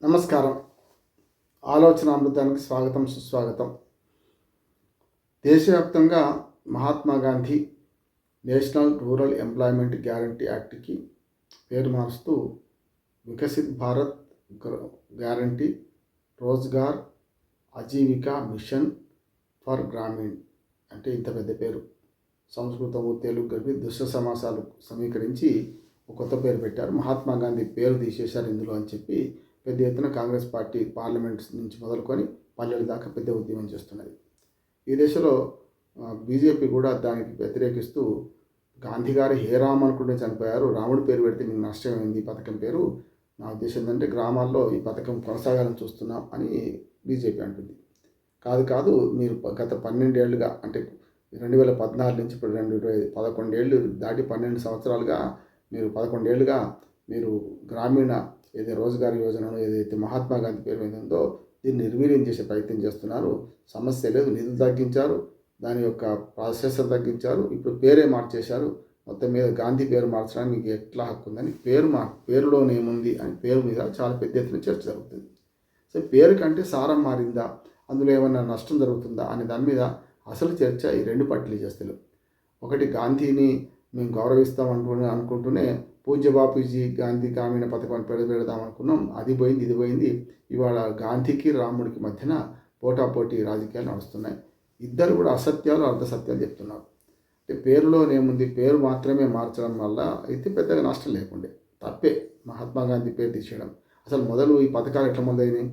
నమస్కారం. ఆలోచన అమృతానికి స్వాగతం, సుస్వాగతం. దేశవ్యాప్తంగా Mahatma Gandhi national rural employment guarantee యాక్ట్కి పేరు మారుస్తూ Viksit Bharat guarantee Rozgar Ajeevika mission for Gramin అంటే ఇంత పెద్ద పేరు. సంస్కృతము తెలుగు కలిపి దుష్ట సమాసాలు సమీకరించి ఒక కొత్త పేరు పెట్టారు. మహాత్మా గాంధీ పేరు తీసేశారు ఇందులో అని చెప్పి పెద్ద ఎత్తున కాంగ్రెస్ పార్టీ పార్లమెంట్ నుంచి మొదలుకొని పల్లెల దాకా పెద్ద ఉద్యమం చేస్తున్నది. ఈ దేశంలో బీజేపీ కూడా దానికి వ్యతిరేకిస్తూ గాంధీ గారు హే రామ్ అనుకుంటే చనిపోయారు, రాముడి పేరు పెడితే మీకు నష్టమైంది ఈ పథకం పేరు, నా ఉద్దేశం ఏంటంటే గ్రామాల్లో ఈ పథకం కొనసాగాలని చూస్తున్నాం అని బీజేపీ అంటుంది. కాదు మీరు గత 12 ఏళ్ళుగా అంటే 2014 నుంచి ఇప్పుడు 11 ఏళ్ళు దాటి 12 సంవత్సరాలుగా మీరు 11 ఏళ్ళుగా మీరు గ్రామీణ ఏదైతే రోజ్గార్ యోజనను ఏదైతే మహాత్మా గాంధీ పేరు మీద ఉందో దీన్ని నిర్వీర్యం చేసే ప్రయత్నం చేస్తున్నారు. సమస్య లేదు, నిధులు తగ్గించారు, దాని యొక్క ప్రాసెస్ తగ్గించారు, ఇప్పుడు పేరే మార్చేశారు. మొత్తం మీద గాంధీ పేరు మార్చడానికి మీకు ఎట్లా హక్కు ఉందని పేరులోనేముంది అని పేరు మీద చాలా పెద్ద ఎత్తున చర్చ జరుగుతుంది. సో పేరు కంటే సారం మారిందా, అందులో ఏమన్నా నష్టం జరుగుతుందా అనే దాని మీద అసలు చర్చ ఈ రెండు పార్టీలు చేస్తారు. ఒకటి గాంధీని మేము గౌరవిస్తాం అనుకుంటూనే పూజ్య బాపూజీ గాంధీ గ్రామీణ పథకాన్ని పెడదాం అనుకున్నాం, అది పోయింది ఇది పోయింది. ఇవాళ గాంధీకి రాముడికి మధ్యన పోటాపోటీ రాజకీయాలు నడుస్తున్నాయి. ఇద్దరు కూడా అసత్యాలు అర్ధసత్యాలు చెప్తున్నారు. అంటే పేరులోనేముంది, పేరు మాత్రమే మార్చడం వల్ల అయితే పెద్దగా నష్టం లేకుండే, తప్పే మహాత్మా గాంధీ పేరు తీసేయడం. అసలు మొదలు ఈ పథకాలు ఎట్లా మొదలైనవి?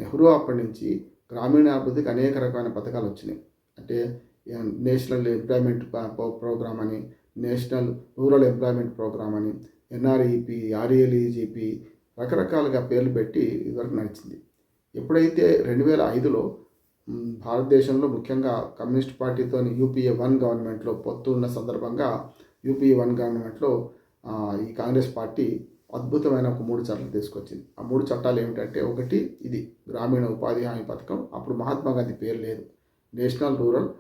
నెహ్రూ అప్పటి నుంచి గ్రామీణ అభివృద్ధికి అనేక రకమైన పథకాలు వచ్చినాయి. అంటే నేషనల్ ఎంప్లాయ్మెంట్ ప్రోగ్రామ్ అని, నేషనల్ రూరల్ ఎంప్లాయ్మెంట్ ప్రోగ్రామ్ అని, ఎన్ఆర్ఈపి, ఆర్ఎల్ఈజీపీ రకరకాలుగా పేర్లు పెట్టి ఇదివరకు నడిచింది. ఎప్పుడైతే 2005లో భారతదేశంలో ముఖ్యంగా కమ్యూనిస్ట్ పార్టీతో యూపీఏ 1 గవర్నమెంట్లో పొత్తు ఉన్న సందర్భంగా యూపీఏ 1 గవర్నమెంట్లో ఈ కాంగ్రెస్ పార్టీ అద్భుతమైన ఒక 3 చట్టాలు తీసుకొచ్చింది. ఆ 3 చట్టాలు ఏమిటంటే, ఒకటి ఇది గ్రామీణ ఉపాధి హామీ పథకం. అప్పుడు మహాత్మా గాంధీ పేరు లేదు, national rural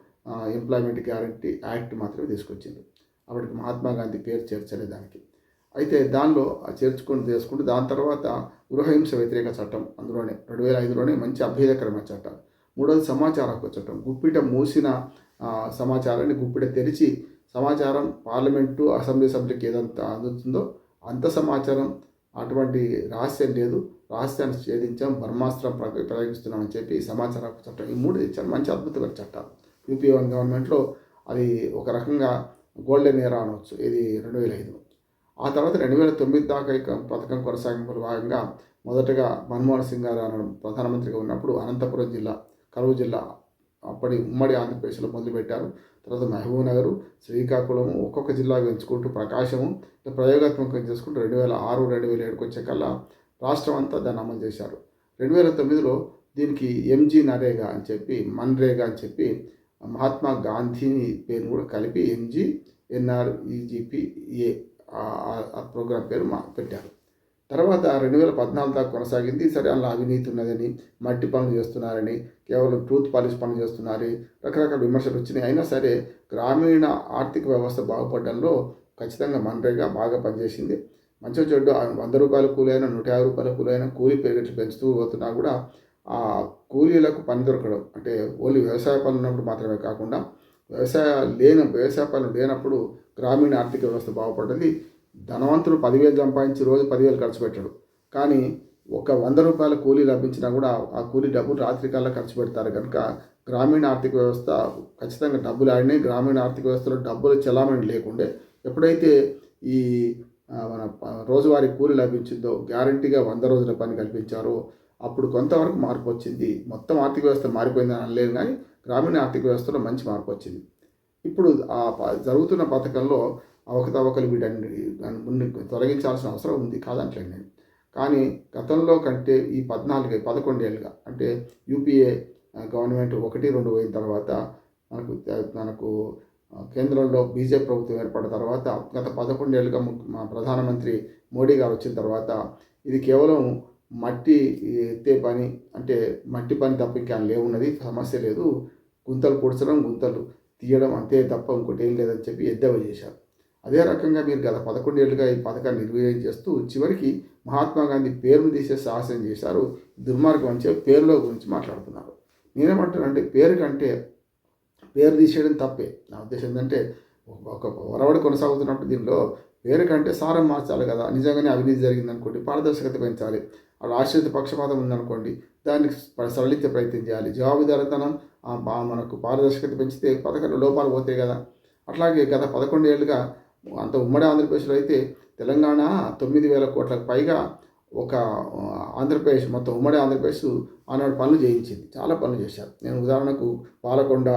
employment guarantee act మాత్రమే తీసుకొచ్చింది. అప్పటికి మహాత్మా గాంధీ పేరు చేర్చలేదు దానికి. అయితే దానిలో చేసుకుంటూ దాని తర్వాత గృహహింస వ్యతిరేక చట్టం అందులోనే 2005లోనే మంచి అభ్యుదకరమైన చట్టం. మూడవది సమాచార హక్కు చట్టం. గుప్పిట మూసిన సమాచారాన్ని గుప్పిట తెరిచి సమాచారం పార్లమెంటు అసెంబ్లీ సభ్యులకి ఏదంతా అందుతుందో అంత సమాచారం, అటువంటి రహస్యం లేదు, రహస్యాన్ని ఛేదించాం, బ్రహ్మాస్త్రం ప్రయోగిస్తున్నామని చెప్పి సమాచార హక్కు చట్టం. ఈ 3 ఇచ్చారు, మంచి అద్భుతమైన చట్టాలు. యూపీఏ 1 గవర్నమెంట్లో అది ఒక రకంగా గోల్డెన్ ఏరా అనవచ్చు, ఇది 2005. ఆ తర్వాత 2009 దాకా ఈ పథకం కొనసాగింపులో భాగంగా మొదటగా మన్మోహన్ సింగ్ గారు ప్రధానమంత్రిగా ఉన్నప్పుడు అనంతపురం జిల్లా, కరువు జిల్లా అప్పటి ఉమ్మడి ఆంధ్రప్రదేశ్లో మొదలుపెట్టారు. తర్వాత మహబూబ్ నగరు, శ్రీకాకుళము ఒక్కొక్క జిల్లా పెంచుకుంటూ ప్రకాశము ప్రయోగాత్మకంగా చేసుకుంటూ 2006, 2007 వచ్చేకల్లా రాష్ట్రం అంతా దాన్ని అమలు చేశారు. 2009లో దీనికి ఎంజీ నరేగా అని చెప్పి, మన్రేగా అని చెప్పి మహాత్మా గాంధీని పేరు కూడా కలిపి ఎంజీ ఎన్ఆర్ఈజీపీఏ ఆ ప్రోగ్రాం పేరు పెట్టారు. తర్వాత 2014 దాకా కొనసాగింది. సరే, అందులో అవినీతి ఉన్నదని, మట్టి పనులు చేస్తున్నారని, కేవలం ట్రూత్ పాలిష్ పనులు చేస్తున్నారని రకరకాల విమర్శలు వచ్చినాయి. అయినా సరే గ్రామీణ ఆర్థిక వ్యవస్థ బాగుపడడంలో ఖచ్చితంగా మన్రేగా బాగా పనిచేసింది. మంచి చెడ్డు 100 రూపాయల కూలి అయినా, 150 రూపాయల కూలి అయినా కూలీ పేరు పెంచుతూ పోతున్నా కూడా ఆ కూలీలకు పని దొరకడం, అంటే ఓన్లీ వ్యవసాయ పనులు ఉన్నప్పుడు మాత్రమే కాకుండా వ్యవసాయ పనులు లేనప్పుడు గ్రామీణ ఆర్థిక వ్యవస్థ బాగుపడ్డది. ధనవంతుడు 10,000 సంపాదించి రోజు 10,000 ఖర్చు పెట్టాడు, కానీ ఒక 100 రూపాయల కూలీ లభించినా కూడా ఆ కూలీ డబ్బులు రాత్రికల్లా ఖర్చు పెడతారు. కనుక గ్రామీణ ఆర్థిక వ్యవస్థ ఖచ్చితంగా డబ్బులు ఆడినాయి. గ్రామీణ ఆర్థిక వ్యవస్థలో డబ్బులు చలామణి లేకుండే ఎప్పుడైతే ఈ మన రోజువారీ కూలీ లభించిందో, గ్యారంటీగా 100 రోజుల పని కల్పించారో అప్పుడు కొంతవరకు మార్పు వచ్చింది. మొత్తం ఆర్థిక వ్యవస్థ మారిపోయిందని అనలేదు, కానీ గ్రామీణ ఆర్థిక వ్యవస్థలో మంచి మార్పు వచ్చింది. ఇప్పుడు ఆ జరుగుతున్న పథకంలో అవకతవకలు వీటన్ని తొలగించాల్సిన అవసరం ఉంది, కాదంటలేదు నేను. కానీ గతంలో కంటే ఈ 11 ఏళ్ళుగా అంటే యూపీఏ గవర్నమెంట్ 1-2 పోయిన తర్వాత మనకు కేంద్రంలో బీజేపీ ప్రభుత్వం ఏర్పడిన తర్వాత గత 11 ఏళ్ళుగా మా ప్రధానమంత్రి మోడీ గారు వచ్చిన తర్వాత ఇది కేవలం మట్టి ఎత్తే పని, అంటే మట్టి పని తప్ప ఇంకా లేవున్నది, సమస్య లేదు, గుంతలు పూడ్చడం గుంతలు తీయడం అంతే తప్ప ఇంకోటి ఏం లేదని చెప్పి ఎద్దేవా చేశారు. అదే రకంగా మీరు గత 11 ఏళ్ళుగా ఈ పథకాన్ని నిర్వీర్యం చేస్తూ చివరికి మహాత్మా గాంధీ పేరును తీసే సాహసం చేశారు. దుర్మార్గం అని చెప్పి పేరులో గురించి మాట్లాడుతున్నారు. నేనేమంటానంటే పేరు తీసేయడం తప్పే. నా ఉద్దేశం ఏంటంటే ఒక ఒరవడి కొనసాగుతున్నప్పుడు దీనిలో పేరు కంటే సారం మార్చాలి కదా. నిజంగానే అవినీతి జరిగిందనుకోండి, పారదర్శకత పెంచాలి. ఆశ్రిత పక్షపాతం ఉందనుకోండి, దాన్ని సరళించే ప్రయత్నం చేయాలి. జవాబుదారితనం మనకు పారదర్శకత పెంచితే పథకంలో లోపాలు పోతాయి కదా. అట్లాగే గత 11 ఏళ్ళుగా అంత ఉమ్మడి ఆంధ్రప్రదేశ్లో అయితే తెలంగాణ 9,000 కోట్లకు పైగా ఒక ఆంధ్రప్రదేశ్ మొత్తం ఉమ్మడి ఆంధ్రప్రదేశ్ ఆనాడు పనులు చేయించింది. చాలా పనులు చేశారు. నేను ఉదాహరణకు పాలకొండ,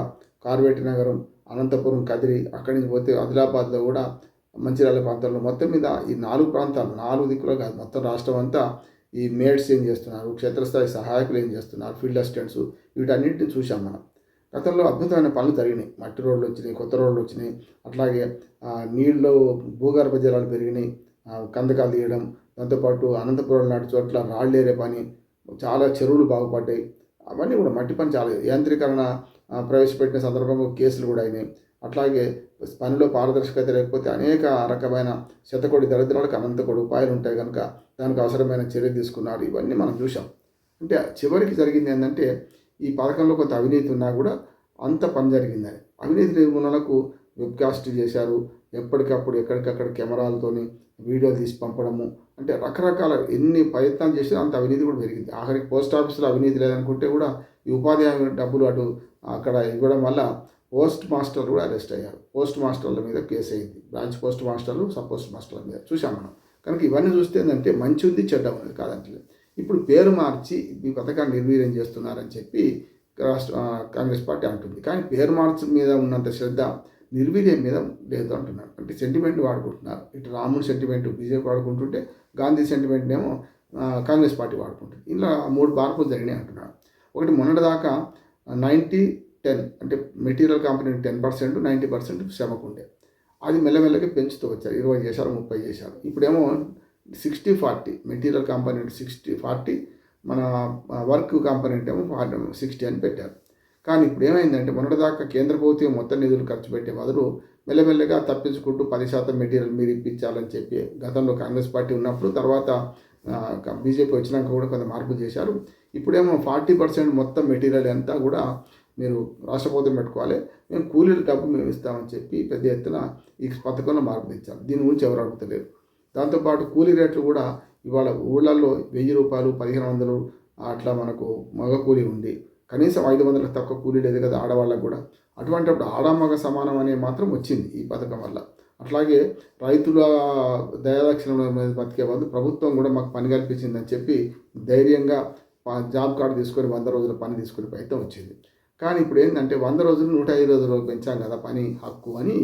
కార్వేటి నగరం, అనంతపురం, కదిరి, అక్కడి నుంచి పోతే ఆదిలాబాద్లో కూడా మంచిర్యాల ప్రాంతాల్లో మొత్తం మీద ఈ 4 ప్రాంతాలు 4 దిక్కులో కాదు, మొత్తం రాష్ట్రం అంతా ఈ మేడ్స్ ఏం చేస్తున్నారు, క్షేత్రస్థాయి సహాయకులు ఏం చేస్తున్నారు, ఫీల్డ్ అసిస్టెంట్స్, వీటన్నింటిని చూసాం మనం. గతంలో అద్భుతమైన పనులు జరిగినాయి. మట్టి రోడ్లు వచ్చినాయి, కొత్త రోడ్లు వచ్చినాయి. అట్లాగే నీళ్ళు భూగర్భ జలాలు పెరిగినాయి, కందకాలు తీయడం, దాంతోపాటు అనంతపురం లాంటి చోట్ల రాళ్ళేరే పని, చాలా చెరువులు బాగుపడ్డాయి. అవన్నీ కూడా మట్టి పని చాలా యాంత్రీకరణ ప్రవేశపెట్టిన సందర్భంలో కేసులు కూడా అయినాయి. అట్లాగే పనిలో పారదర్శకత లేకపోతే అనేక రకమైన శతకోటి దరిద్రాలకు అనంతకోటి ఉపాయాలు ఉంటాయి కనుక దానికి అవసరమైన చర్యలు తీసుకున్నారు. ఇవన్నీ మనం చూసాం. అంటే చివరికి జరిగింది ఏంటంటే ఈ పథకంలో కొంత అవినీతి ఉన్నా కూడా అంత పని జరిగిందని. అవినీతి నిర్మూలనకు వెబ్కాస్ట్ చేశారు. ఎప్పటికప్పుడు ఎక్కడికక్కడ కెమెరాలతోని వీడియోలు తీసి పంపడము, అంటే రకరకాల ఎన్ని ప్రయత్నాలు చేసినా అంత అవినీతి కూడా పెరిగింది. ఆఖరికి పోస్ట్ ఆఫీసులో అవినీతి లేదనుకుంటే కూడా ఈ ఉపాధి హామీ డబ్బులు అటు అక్కడ ఇవ్వడం వల్ల పోస్ట్ మాస్టర్లు కూడా అరెస్ట్ అయ్యారు. పోస్ట్ మాస్టర్ల మీద కేసు అయింది. బ్రాంచ్ పోస్ట్ మాస్టర్లు, సబ్ పోస్ట్ మాస్టర్ల మీద చూసాం మనం. కనుక ఇవన్నీ చూస్తే ఏంటంటే మంచి ఉంది, చెడ్డ ఉంది కాదంటే. ఇప్పుడు పేరు మార్చి ఈ పథకాన్ని నిర్వీర్యం చేస్తున్నారని చెప్పి కాంగ్రెస్ పార్టీ అంటుంది. కానీ పేరు మార్చి మీద ఉన్నంత శ్రద్ధ నిర్వీర్యం మీద లేదు అంటున్నారు. అంటే సెంటిమెంట్ వాడుకుంటున్నారు. ఇటు రాముని సెంటిమెంట్ బీజేపీ వాడుకుంటుంటే గాంధీ సెంటిమెంట్ ఏమో కాంగ్రెస్ పార్టీ వాడుకుంటుంది. ఇలా 3 మార్పులు జరిగినాయి అంటున్నారు. ఒకటి, మొన్నటిదాకా 90-10 అంటే మెటీరియల్ కాంపోనెంట్ 10%, 90% శ్రమకు ఉండే. అది మెల్లమెల్లగా పెంచుతూ వచ్చారు. 20 చేశారు, 30 చేశారు. ఇప్పుడేమో 60-40 మెటీరియల్ కాంపోనెంట్ 60-40, మన వర్క్ కాంపోనెంట్ ఏమో 60 అని పెట్టారు. కానీ ఇప్పుడు ఏమైందంటే మొన్నటిదాకా కేంద్ర ప్రభుత్వం మొత్తం నిధులు ఖర్చు పెట్టే బదులు మెల్లమెల్లగా తప్పించుకుంటూ 10% మెటీరియల్ మీరు ఇప్పించాలని చెప్పి గతంలో కాంగ్రెస్ పార్టీ ఉన్నప్పుడు, తర్వాత బీజేపీ వచ్చినాక కూడా కొంత మార్పులు చేశారు. ఇప్పుడేమో 40% మొత్తం మెటీరియల్ అంతా కూడా మీరు రాష్ట్ర ప్రభుత్వం పెట్టుకోవాలి, మేము కూలీల డబ్బు మేము ఇస్తామని చెప్పి పెద్ద ఎత్తున ఈ పథకంలో మార్పు తెచ్చారు. దీని గురించి ఎవరు అడుగుతలేరు. దాంతోపాటు కూలీ రేట్లు కూడా ఇవాళ ఊళ్ళల్లో 1,000 రూపాయలు, 1,500 అట్లా మనకు మగ కూలీ ఉంది. కనీసం 500 తక్కువ కూలీ లేదు కదా ఆడవాళ్ళకు కూడా. అటువంటిప్పుడు ఆడ మగ సమానం అనే మాత్రం వచ్చింది ఈ పథకం వల్ల. అట్లాగే రైతుల దయాలక్షణం మీద బతికే వాళ్ళు ప్రభుత్వం కూడా మాకు పని కల్పించిందని చెప్పి ధైర్యంగా జాబ్ కార్డు తీసుకొని 100 రోజుల పని తీసుకునే ప్రయత్నం వచ్చింది. కానీ ఇప్పుడు ఏంటంటే 100 రోజులు 105 రోజులు పెంచాం కదా పని హక్కు అని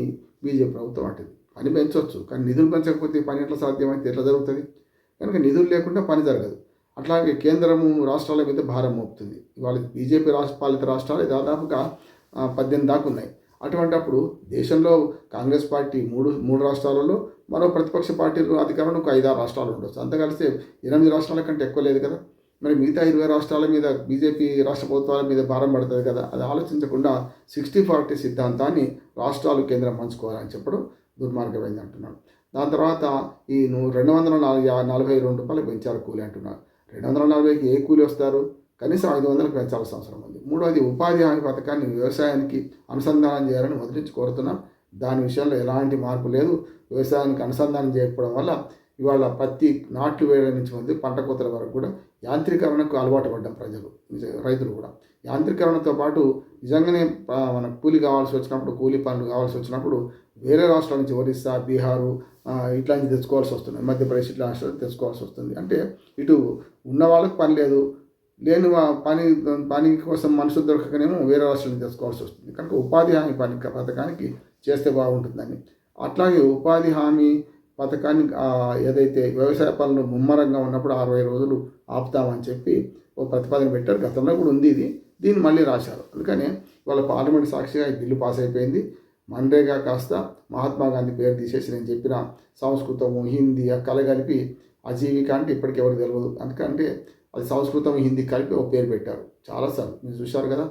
బీజేపీ ప్రభుత్వం అంటుంది. పని పెంచవచ్చు, కానీ నిధులు పెంచకపోతే పని ఎట్లా సాధ్యమైతే ఎట్లా జరుగుతుంది? కనుక నిధులు లేకుండా పని జరగదు. అట్లాగే కేంద్రము రాష్ట్రాల మీద భారం మోపుతుంది. ఇవాళ బీజేపీ పాలిత రాష్ట్రాలు దాదాపుగా 18 దాకా ఉన్నాయి. అటువంటప్పుడు దేశంలో కాంగ్రెస్ పార్టీ మూడు రాష్ట్రాలలో, మరో ప్రతిపక్ష పార్టీలు అధికారంలో ఒక 5-6 రాష్ట్రాలు ఉండొచ్చు. అంత కలిస్తే 8 రాష్ట్రాల కంటే ఎక్కువ లేదు కదా. మరి మిగతా 20 రాష్ట్రాల మీద బీజేపీ రాష్ట్ర ప్రభుత్వాల మీద భారం పడుతుంది కదా. అది ఆలోచించకుండా 60-40 సిద్ధాంతాన్ని రాష్ట్రాలు కేంద్రం పంచుకోవాలని చెప్పడం దుర్మార్గమైంది అంటున్నాడు. దాని తర్వాత ఈ 242 రూపాయలు పెంచారు కూలీ అంటున్నారు. 240కి ఏ కూలీ వస్తారు? కనీసం 500 పెంచాల్సిన అవసరం ఉంది. మూడవది, ఉపాధి హామీ పథకాన్ని వ్యవసాయానికి అనుసంధానం చేయాలని మొదటి కోరుతున్నాం. దాని విషయంలో ఎలాంటి మార్పు లేదు. వ్యవసాయానికి అనుసంధానం చేయకపోవడం వల్ల ఇవాళ పత్తి నాట్లు వేయడం నుంచి ఉంది పంట కోతల వరకు కూడా యాంత్రీకరణకు అలవాటు పడ్డాం రైతులు కూడా. యాంత్రీకరణతో పాటు నిజంగానే మన కూలీ కావాల్సి వచ్చినప్పుడు, కూలీ పనులు కావాల్సి వచ్చినప్పుడు వేరే రాష్ట్రాల నుంచి ఒరిస్సా, బీహారు ఇట్లాంటివి తెచ్చుకోవాల్సి వస్తుంది. మధ్యప్రదేశ్ ఇట్లా రాష్ట్రాలు తెచ్చుకోవాల్సి వస్తుంది. అంటే ఇటు ఉన్న వాళ్ళకి పని లేదు, లేని పని కోసం మనుషులు దొరకకనేమో వేరే రాష్ట్రాలను తెచ్చుకోవాల్సి వస్తుంది. కనుక ఉపాధి హామీ పథకానికి చేస్తే బాగుంటుందని. అట్లాగే ఉపాధి హామీ పథకాన్ని ఏదైతే వ్యవసాయ పనులు ముమ్మరంగా ఉన్నప్పుడు 60 రోజులు ఆపుతామని చెప్పి ఒక ప్రతిపాదన పెట్టారు. గతంలో కూడా ఉంది ఇది. దీన్ని మళ్ళీ రాశారు. అందుకనే వాళ్ళ పార్లమెంట్ సాక్షిగా ఈ బిల్లు పాస్ అయిపోయింది. మన్రేగా కాస్త మహాత్మా గాంధీ పేరు తీసేసి నేను చెప్పిన సంస్కృతము, హిందీ కలగలిపి ఆజీవిక అంటే ఇప్పటికి ఎవరికి తెలియదు. అందుకంటే అది సంస్కృతం, హిందీ కలిపి ఒక పేరు పెట్టారు. చాలాసార్లు మీరు చూశారు కదా.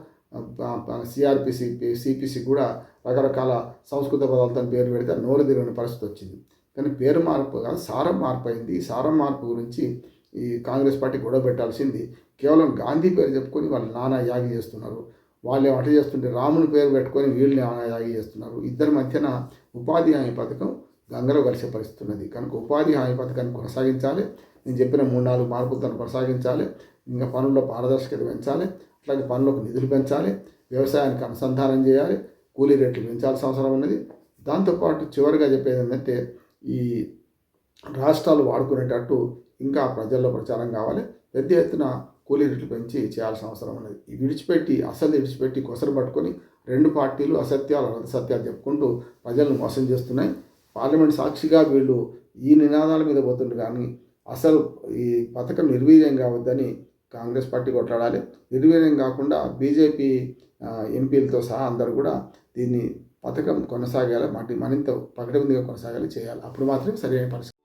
సిపిసి కూడా రకరకాల సంస్కృత పదాలతో పేరు పెడితే నోరు తిరిగిన పరిస్థితి వచ్చింది. కానీ పేరు మార్పు కాదు, సారం మార్పు అయింది. ఈ సారం మార్పు గురించి ఈ కాంగ్రెస్ పార్టీ గొడవ పెట్టాల్సింది. కేవలం గాంధీ పేరు చెప్పుకొని వాళ్ళు నానా యాగి చేస్తున్నారు. వాళ్ళు ఏమట చేస్తుంటే రాముని పేరు పెట్టుకొని వీళ్ళు నానా యాగి చేస్తున్నారు. ఇద్దరి మధ్యన ఉపాధి హామీ పథకం గంగలో కలిసే పరిస్థితి ఉన్నది. కనుక ఉపాధి హామీ పథకాన్ని కొనసాగించాలి. నేను చెప్పిన 3-4 మార్పులతో కొనసాగించాలి. ఇంకా పనుల్లో పారదర్శకత పెంచాలి. అట్లాగే పనులకు నిధులు పెంచాలి. వ్యవసాయానికి అనుసంధానం చేయాలి. కూలీ రేట్లు పెంచాల్సిన అవసరం ఉన్నది. దాంతోపాటు చివరిగా చెప్పేది ఏంటంటే ఈ రాష్ట్రాలు వాడుకునేటట్టు ఇంకా ప్రజల్లో ప్రచారం కావాలి. పెద్ద ఎత్తున కూలీ రేట్లు పెంచి చేయాల్సిన అవసరం ఉన్నది. విడిచిపెట్టి కొసరు పట్టుకొని 2 పార్టీలు అసత్యాలు సత్యాలు చెప్పుకుంటూ ప్రజలను మోసం చేస్తున్నాయి. పార్లమెంట్ సాక్షిగా వీళ్ళు ఈ నినాదాల మీద పోతుండ్రు. కానీ అసలు ఈ పథకం నిర్వీర్యం కావద్దని కాంగ్రెస్ పార్టీ కొట్లాడాలి. నిర్వీర్యం కాకుండా బీజేపీ ఎంపీలతో సహా అందరూ కూడా దీన్ని పథకం కొనసాగాలి, మరింత పకడ్బందీగా కొనసాగాలి చేయాలి. అప్పుడు మాత్రమే సరైన పరిస్థితి.